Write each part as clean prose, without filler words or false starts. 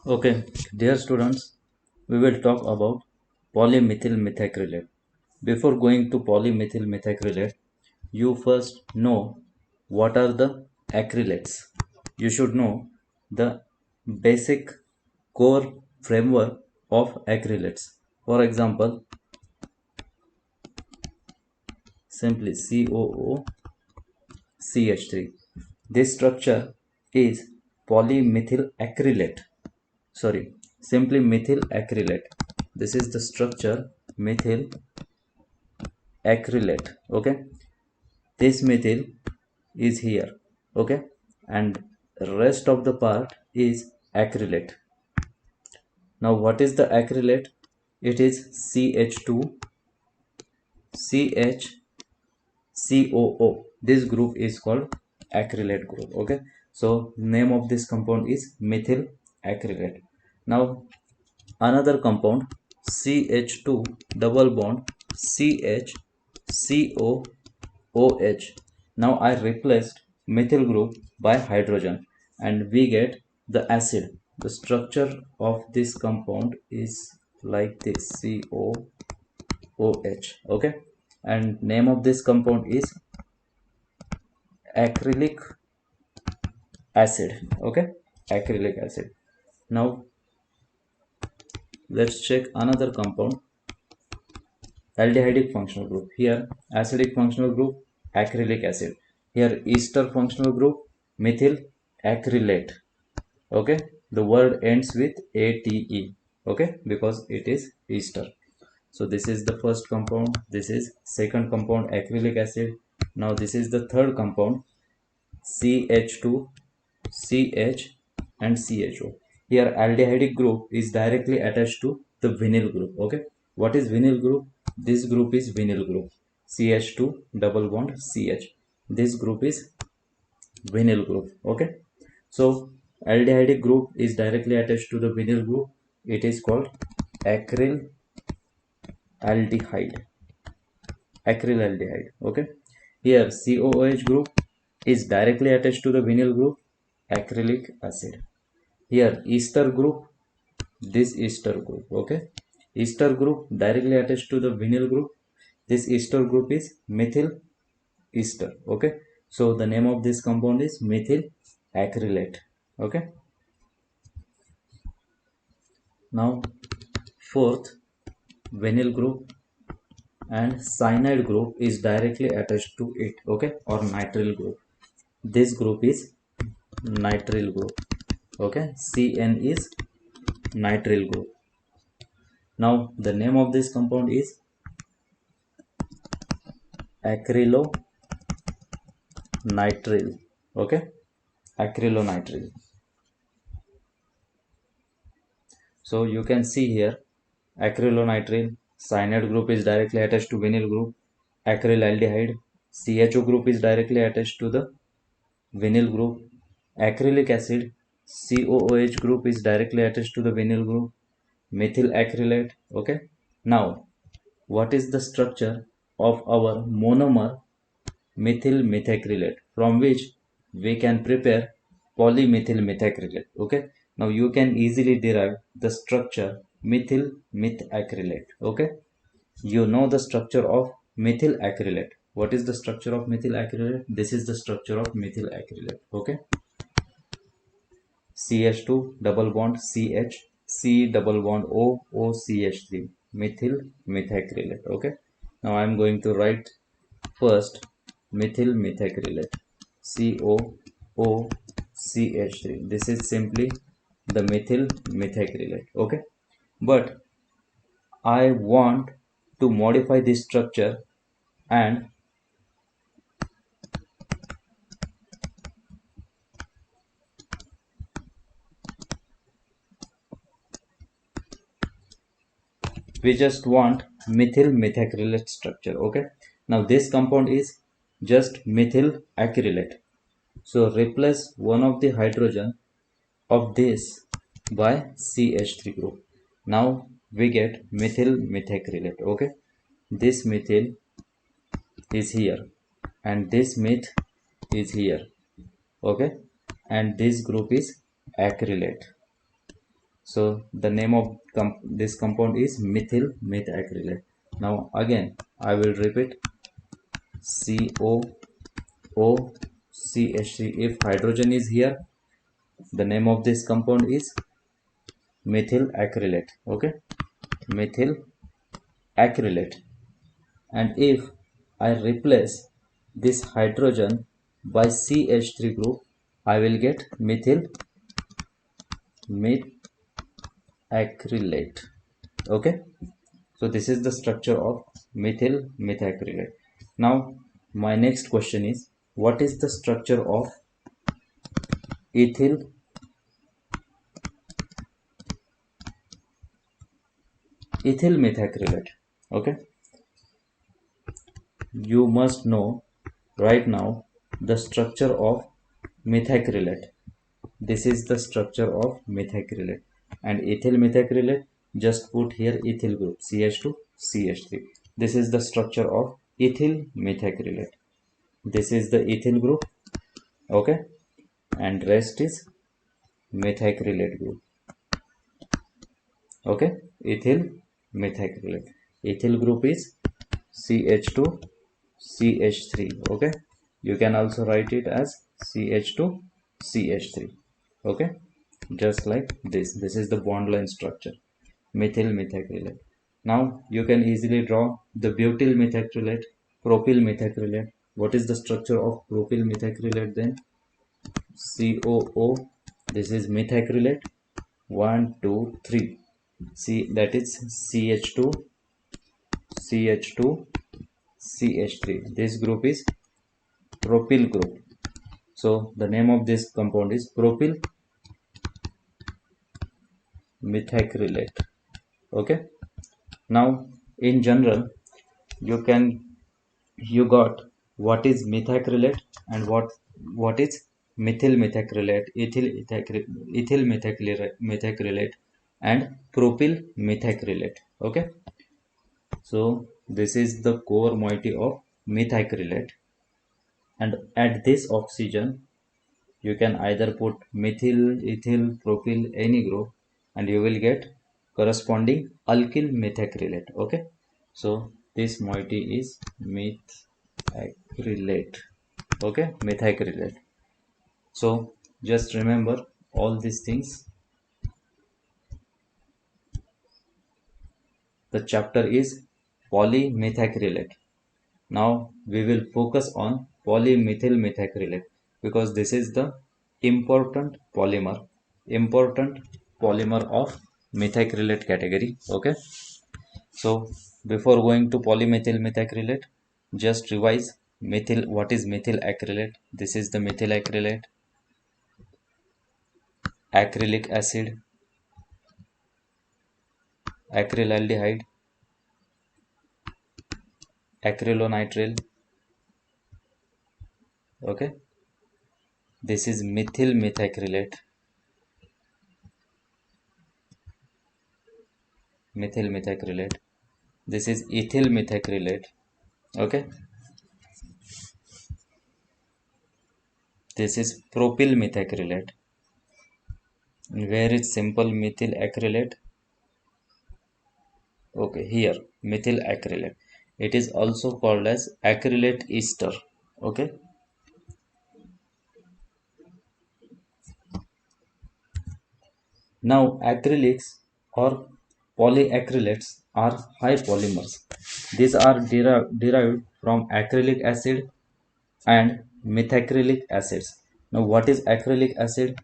Okay, dear students, we will talk about polymethyl methacrylate. Before going to polymethyl methacrylate, you first know what are the acrylates. You should know the basic core framework of acrylates. For example, simply COOCH3. This structure is polymethyl acrylate. Sorry, simply methyl acrylate. This is the structure methyl acrylate. Okay, this methyl is here. Okay, and rest of the part is acrylate. Now what is the acrylate? It is CH2 CHCOO. This group is called acrylate group. Okay, so name of this compound is methyl acrylate. Now another compound CH2 double bond CHCOOH. Now I replaced methyl group by hydrogen and we get the acid. The structure of this compound is like this COOH. Okay, and name of this compound is acrylic acid. Okay, acrylic acid. Now let's check another compound, aldehydic functional group. Here acidic functional group acrylic acid. Here ester functional group methyl acrylate. Okay, the word ends with ate. Okay, because it is ester. So this is the first compound, this is second compound acrylic acid. Now this is the third compound CH2 CH and CHO. Here aldehydic group is directly attached to the vinyl group. Okay, what is vinyl group? This group is vinyl group, CH2 double bond CH. This group is vinyl group. Okay, so aldehydic group is directly attached to the vinyl group. It is called acryl aldehyde. Acryl aldehyde. Okay, here COOH group is directly attached to the vinyl group, acrylic acid. Here ester group, this ester group. Okay, ester group directly attached to the vinyl group. This ester group is methyl ester. Okay, so the name of this compound is methyl acrylate. Okay, now fourth, vinyl group and cyanide group is directly attached to it. Okay, or nitrile group. This group is nitrile group. Okay, CN is nitrile group. Now the name of this compound is acrylonitrile. Okay, acrylonitrile. So you can see here acrylonitrile, cyanide group is directly attached to vinyl group, acrylaldehyde, CHO group is directly attached to the vinyl group, acrylic acid, COOH group is directly attached to the vinyl group, methyl acrylate. Okay, now what is the structure of our monomer methyl methacrylate, from which we can prepare polymethyl methacrylate? Okay, now you can easily derive the structure methyl methacrylate. Okay, you know the structure of methyl acrylate. What is the structure of methyl acrylate? This is the structure of methyl acrylate. Okay, CH2 double bond CH, C double bond O, OCH3, methyl methacrylate. Okay, now I am going to write first methyl methacrylate, COOCH3. This is simply the methyl methacrylate. Okay, but I want to modify this structure and we just want methyl methacrylate structure. Okay, now this compound is just methyl acrylate. So replace one of the hydrogen of this by CH3 group. Now we get methyl methacrylate. Okay, this methyl is here and this meth is here. Okay, and this group is acrylate. So the name of this compound is methyl methacrylate. Now again I will repeat, COOCH3. If hydrogen is here, the name of this compound is methyl acrylate. Okay, methyl acrylate. And if I replace this hydrogen by CH3 group, I will get methyl methacrylate. Okay, so this is the structure of methyl methacrylate. Now my next question is, what is the structure of ethyl methacrylate? Okay, you must know right now the structure of methacrylate. This is the structure of methacrylate. And ethyl methacrylate, just put here ethyl group CH2 CH3. This is the structure of ethyl methacrylate. This is the ethyl group. Okay, and rest is methacrylate group. Okay, ethyl methacrylate. Ethyl group is CH2 CH3. Okay, you can also write it as CH2 CH3. Okay, just like this is the bond line structure, methyl methacrylate. Now you can easily draw the butyl methacrylate, propyl methacrylate. What is the structure of propyl methacrylate then? COO, this is methacrylate, 1 2 3. See, that is CH2 CH2 CH3. This group is propyl group. So the name of this compound is propyl methacrylate. Okay, now in general you got what is methacrylate and what is methyl methacrylate, ethyl methacrylate and propyl methacrylate. Okay, so this is the core moiety of methacrylate. And at this oxygen you can either put methyl, ethyl, propyl, any group, and you will get corresponding alkyl methacrylate. Okay, so this moiety is methacrylate. Okay, methacrylate. So just remember all these things. The chapter is polymethacrylate. Now we will focus on polymethyl methacrylate, because this is the important polymer of methacrylate category. Okay, so before going to polymethyl methacrylate, just revise methyl. What is methyl acrylate? This is the methyl acrylate, acrylic acid, acrylaldehyde, acrylonitrile. Okay, this is methyl methacrylate, methyl methacrylate. This is ethyl methacrylate. Okay, this is propyl methacrylate. Where is simple methyl acrylate? Okay, here methyl acrylate. It is also called as acrylate ester. Okay, now acrylics or polyacrylates are high polymers. These are derived from acrylic acid and methacrylic acids. Now what is acrylic acid?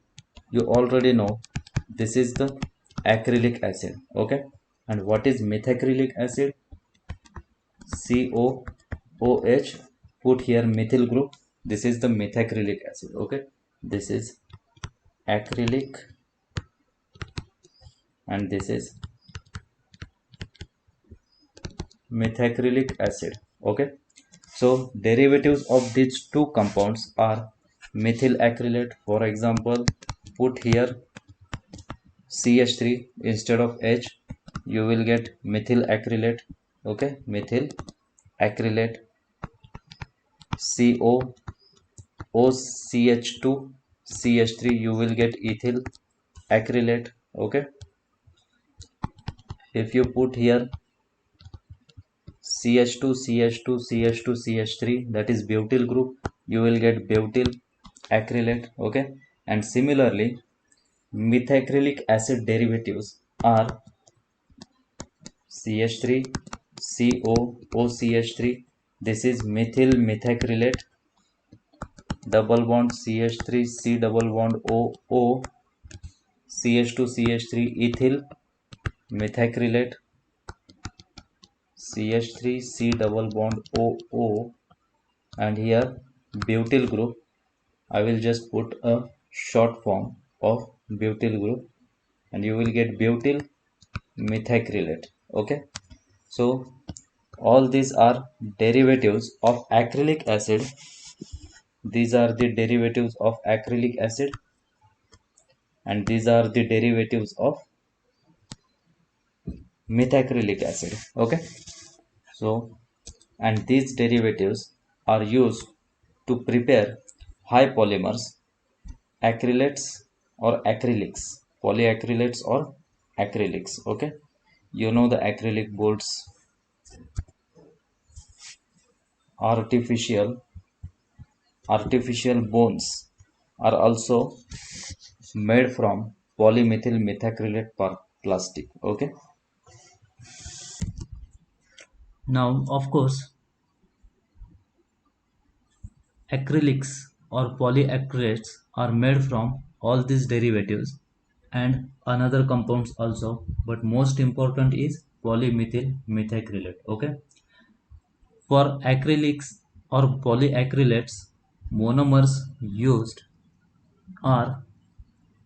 You already know, this is the acrylic acid. Okay, and what is methacrylic acid? COOH, put here methyl group. This is the methacrylic acid. Okay, this is acrylic and this is methacrylic acid. Okay, so derivatives of these two compounds are methyl acrylate. For example, put here CH3 instead of H, you will get methyl acrylate. Okay, methyl acrylate. COOCH2 CH3, you will get ethyl acrylate. Okay, if you put here CH2, CH2, CH2, CH3, that is butyl group, you will get butyl acrylate. Okay, and similarly, methacrylic acid derivatives are CH3, CO, OCH3. This is methyl methacrylate, double bond CH3, C double bond O, O, CH2, CH3, ethyl methacrylate, CH3, C double bond O, O, and here butyl group. I will just put a short form of butyl group and you will get butyl methacrylate. Okay, so all these are derivatives of acrylic acid. These are the derivatives of acrylic acid and these are the derivatives of methacrylic acid. Okay, so and these derivatives are used to prepare high polymers, acrylates or acrylics, polyacrylates or acrylics. Okay, you know the acrylic boards, artificial bones are also made from polymethyl methacrylate plastic. Okay, now of course acrylics or polyacrylates are made from all these derivatives and another compounds also, but most important is polymethyl methacrylate. Okay, for acrylics or polyacrylates, monomers used are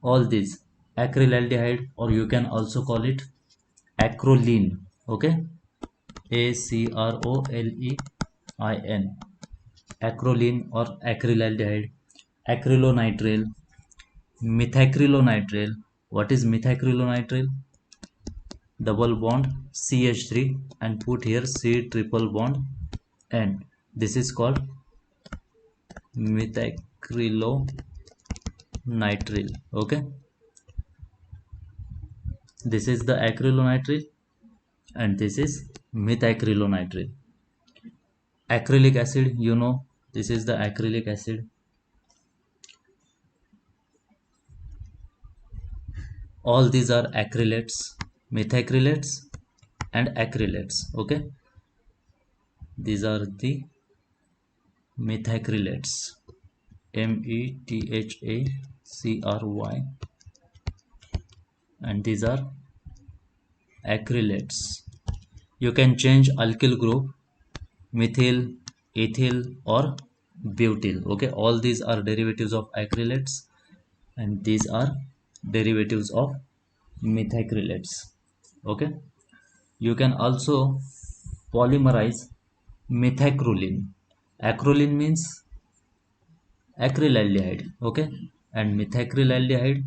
all these acrylaldehyde, or you can also call it acrolein. Okay, ACROLEIN, acrolein or acrylaldehyde, acrylonitrile, methacrylonitrile. What is methacrylonitrile? Double bond CH3 and put here C triple bond N. This is called methacrylonitrile. Okay, this is the acrylonitrile and this is methacrylonitrile. Acrylic acid, you know, this is the acrylic acid. All these are acrylates, methacrylates and acrylates. Okay, these are the methacrylates, METHACRY, and these are acrylates. You can change alkyl group, methyl, ethyl or butyl. Okay, all these are derivatives of acrylates and these are derivatives of methacrylates. Okay, you can also polymerize methacrylene. Acrolein means acrylaldehyde. Okay, and methacrylaldehyde,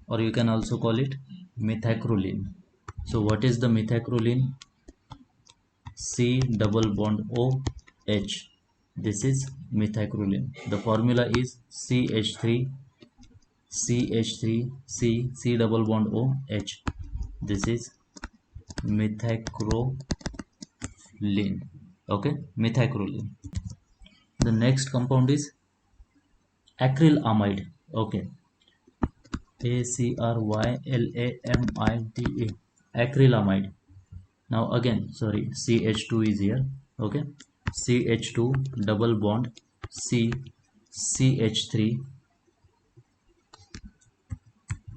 or you can also call it methacrylene. So what is the methacrylene? C double bond O H. This is methacrylene. The formula is CH3 CH3 C double bond O H. This is methacrylene. Okay, methacrylene. The next compound is acrylamide. Okay, ACRYLAMIDE, acrylamide. Now again, sorry, CH2 is here. Okay, CH2 double bond C CH3.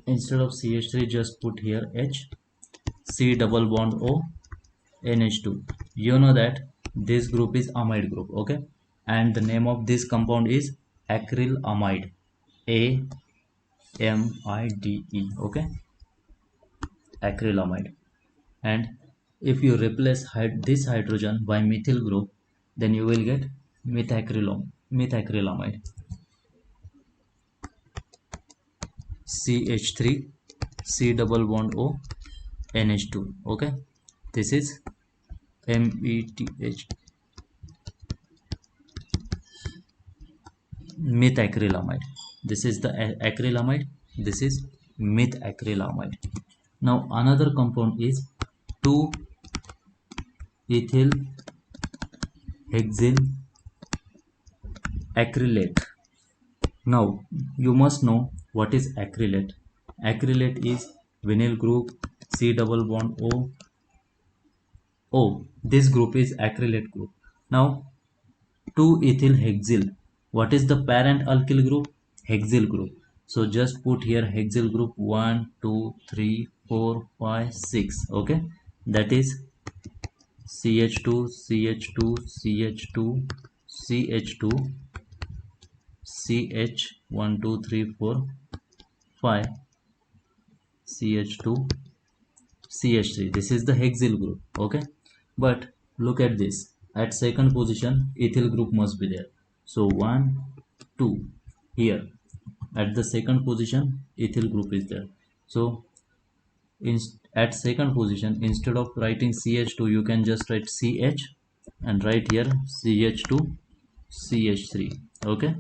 Instead of CH3, just put here H, C double bond O, NH2. You know that this group is amide group. Okay, and the name of this compound is acrylamide, AMIDE. Okay, acrylamide. And if you replace this hydrogen by methyl group, then you will get methacrylamide, CH3 C double bond O NH2. Okay, this is METH, methacrylamide. This is the acrylamide, this is methacrylamide. Now another compound is 2-ethyl hexyl acrylate. Now you must know what is acrylate. Acrylate is vinyl group C double bond O. This group is acrylate group. Now 2-ethyl hexyl. What is the parent alkyl group? Hexyl group. So just put here hexyl group 1, 2, 3, 4, 5, 6. Okay, that is CH2, CH2, CH2, CH2, CH 1, 2, 3, 4, 5, CH2, CH3. This is the hexyl group. Okay, but look at this. At second position, ethyl group must be there. So 1, 2 here. At the second position, ethyl group is there. So at second position, instead of writing CH2, you can just write CH and write here CH2, CH3. Okay.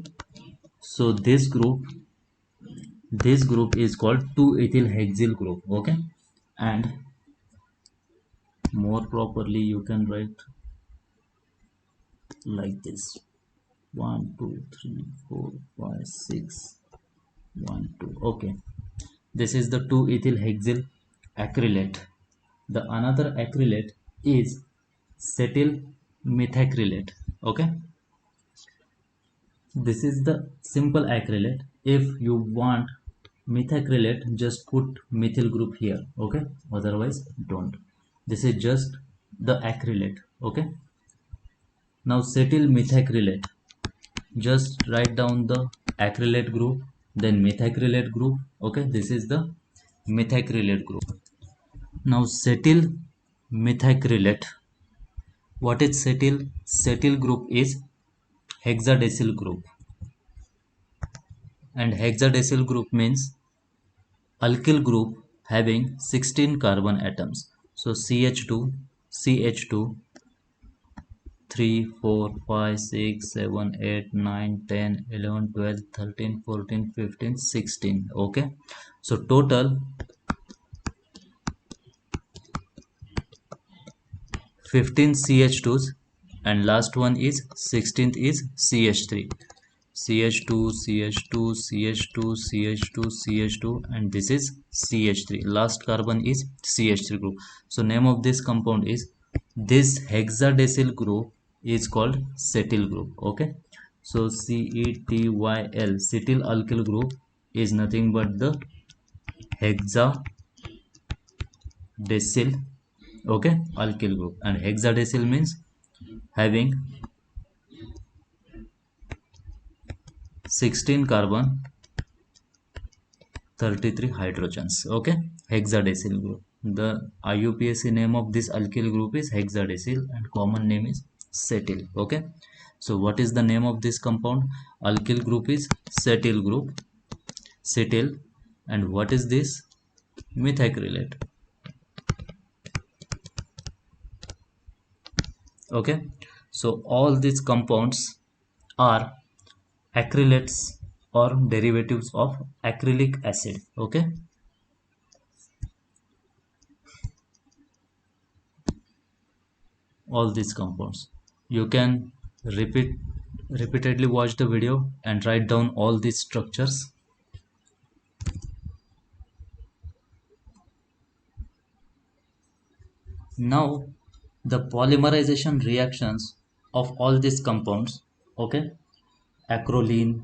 So this group is called 2-ethyl hexyl group. Okay, and more properly you can write like this: 1, 2, 3, 4, 5, 6, 1, 2. Okay, this is the 2-ethyl hexyl acrylate. The another acrylate is cetyl methacrylate. Okay, this is the simple acrylate. If you want methacrylate, just put methyl group here. Okay, otherwise don't. This is just the acrylate. Okay, now cetyl methacrylate, just write down the acrylate group, then methacrylate group. Okay, this is the methacrylate group. Now cetyl methacrylate, what is cetyl? Cetyl group is hexadecyl group, and hexadecyl group means alkyl group having 16 carbon atoms. So CH2, CH2, 3, 4, 5, 6, 7, 8, 9, 10, 11, 12, 13, 14, 15, 16. Okay, so total 15 CH2s, and last one is 16th is CH3. CH2, CH2, CH2, CH2, CH2, and this is CH3. Last carbon is CH3 group. So name of this compound is, this hexadecyl group is called cetyl group. Okay, so CETYL, cetyl alkyl group, is nothing but the hexadecyl, okay, alkyl group. And hexadecyl means having 16 carbon, 33 hydrogens. Okay, hexadecyl group. The IUPAC name of this alkyl group is hexadecyl and common name is cetyl. Okay, so what is the name of this compound? Alkyl group is cetyl group, cetyl. And what is this? Methacrylate. Okay, so all these compounds are acrylates or derivatives of acrylic acid. Okay, all these compounds, you can repeatedly watch the video and write down all these structures. Now the polymerization reactions of all these compounds, okay, acrolein,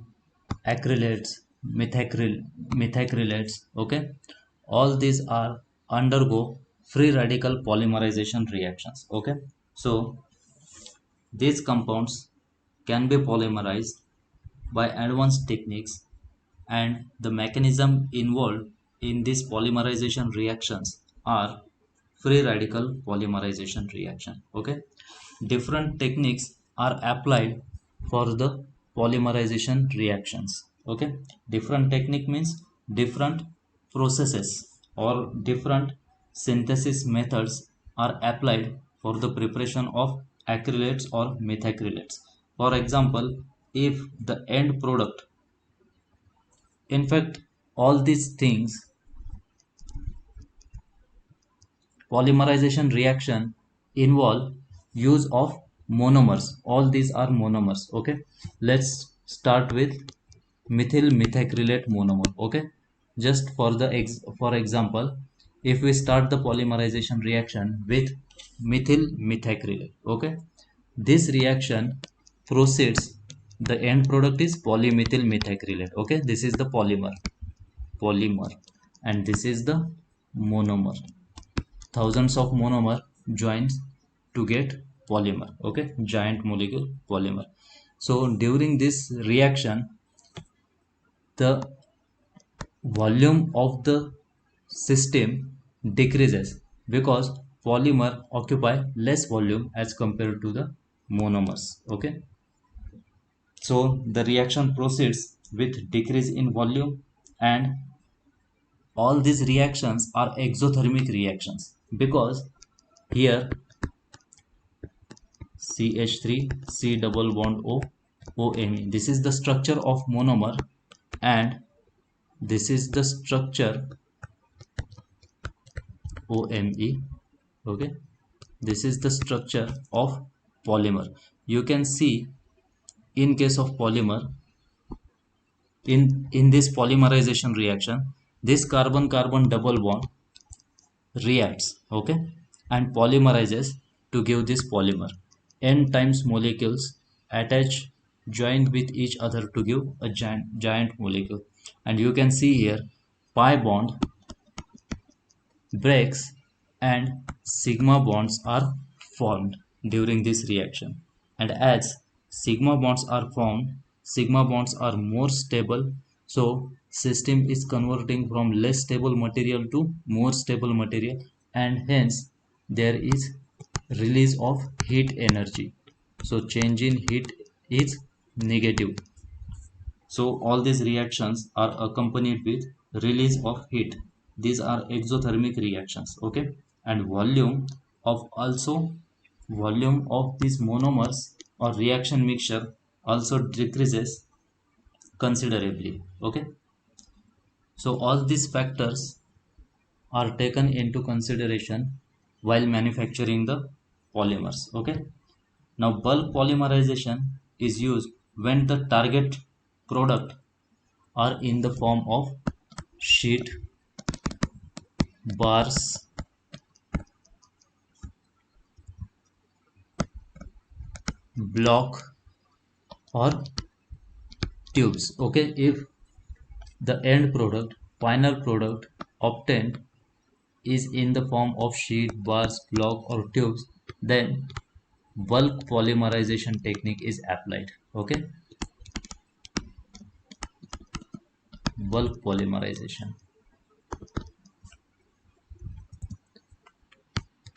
acrylates, methacrylates, okay, all these are undergo free radical polymerization reactions. Okay, so these compounds can be polymerized by advanced techniques, and the mechanism involved in these polymerization reactions are free radical polymerization reaction. Okay, different techniques are applied for the polymerization reactions. Okay, different technique means different processes or different synthesis methods are applied for the preparation of acrylates or methacrylates. For example, if the end product, in fact all these things, polymerization reaction involve use of monomers. All these are monomers. Okay, let's start with methyl methacrylate monomer. Okay, just for the for example, if we start the polymerization reaction with methyl methacrylate, okay, this reaction proceeds, the end product is polymethyl methacrylate. Okay, this is the polymer, and this is the monomer. Thousands of monomer joins to get polymer. Okay, giant molecule polymer. So during this reaction, the volume of the system decreases because polymer occupy less volume as compared to the monomers. Okay, so the reaction proceeds with decrease in volume, and all these reactions are exothermic reactions because here CH3 C double bond O OMe, this is the structure of monomer, and this is the structure OMe. Okay, this is the structure of polymer. You can see in case of polymer, in this polymerization reaction, this carbon carbon double bond reacts, okay, and polymerizes to give this polymer. N times molecules attach, joined with each other to give a giant molecule. And you can see here pi bond breaks and sigma bonds are formed during this reaction. And as sigma bonds are formed, sigma bonds are more stable, so system is converting from less stable material to more stable material, and hence there is release of heat energy. So change in heat is negative. So all these reactions are accompanied with release of heat. These are exothermic reactions, okay? And volume of these monomers or reaction mixture also decreases considerably, okay? So all these factors are taken into consideration while manufacturing the polymers, okay? Now bulk polymerization is used when the target product are in the form of sheet, bars, block, or tubes. Okay, if the end product, final product obtained is in the form of sheet, bars, block, or tubes, then bulk polymerization technique is applied. Okay, bulk polymerization.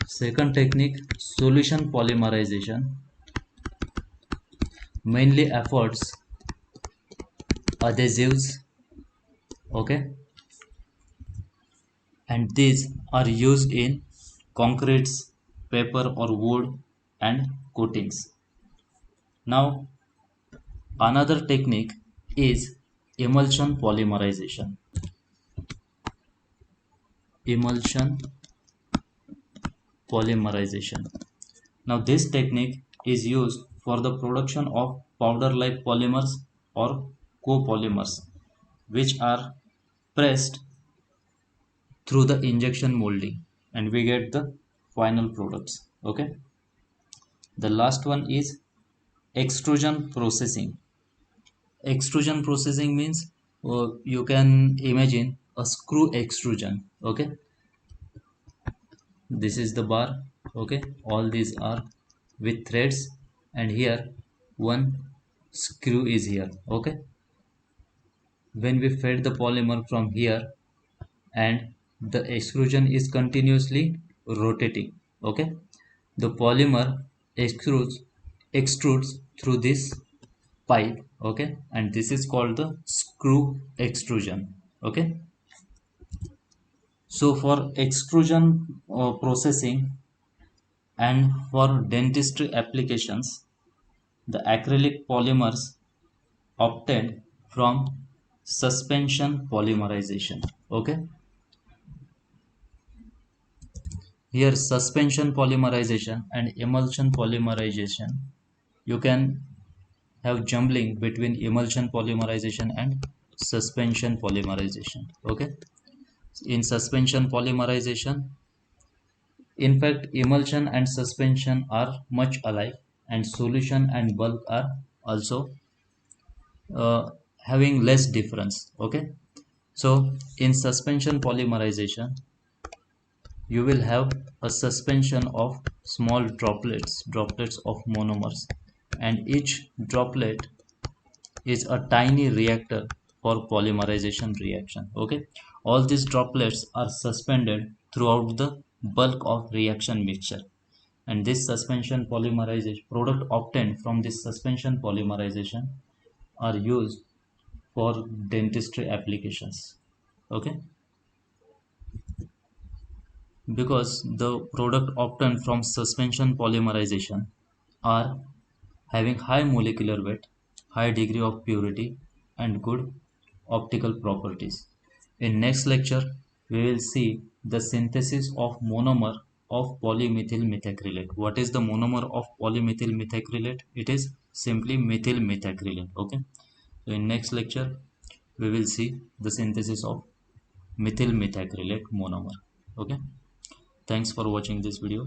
Second technique, solution polymerization, mainly efforts adhesives. Okay, and these are used in concretes, paper or wood, and coatings. Now, another technique is emulsion polymerization. Emulsion polymerization. Now, this technique is used for the production of powder-like polymers or copolymers, which are pressed through the injection molding, and we get the final products. Okay. The last one is extrusion processing. Extrusion processing means you can imagine a screw extrusion. Okay, this is the bar. Okay, all these are with threads, and here one screw is here. Okay, when we fed the polymer from here, and the extrusion is continuously rotating. Okay, the polymer extrudes through this pipe. Okay, and this is called the screw extrusion. Okay, so for extrusion processing and for dentistry applications, the acrylic polymers obtained from suspension polymerization. Okay, Here suspension polymerization and emulsion polymerization, you can have jumbling between emulsion polymerization and suspension polymerization. Okay, in suspension polymerization, in fact emulsion and suspension are much alike, and solution and bulk are also uh, having less difference. Okay, so in suspension polymerization you will have a suspension of small droplets of monomers, and each droplet is a tiny reactor for polymerization reaction. Okay, all these droplets are suspended throughout the bulk of reaction mixture, and this suspension polymerization product obtained from this suspension polymerization are used for dentistry applications. Okay, because the product obtained from suspension polymerization are having high molecular weight, high degree of purity, and good optical properties. In next lecture, we will see the synthesis of monomer of polymethyl methacrylate. What is the monomer of polymethyl methacrylate? It is simply methyl methacrylate. Okay. So in next lecture, we will see the synthesis of methyl methacrylate monomer. Okay. Thanks for watching this video.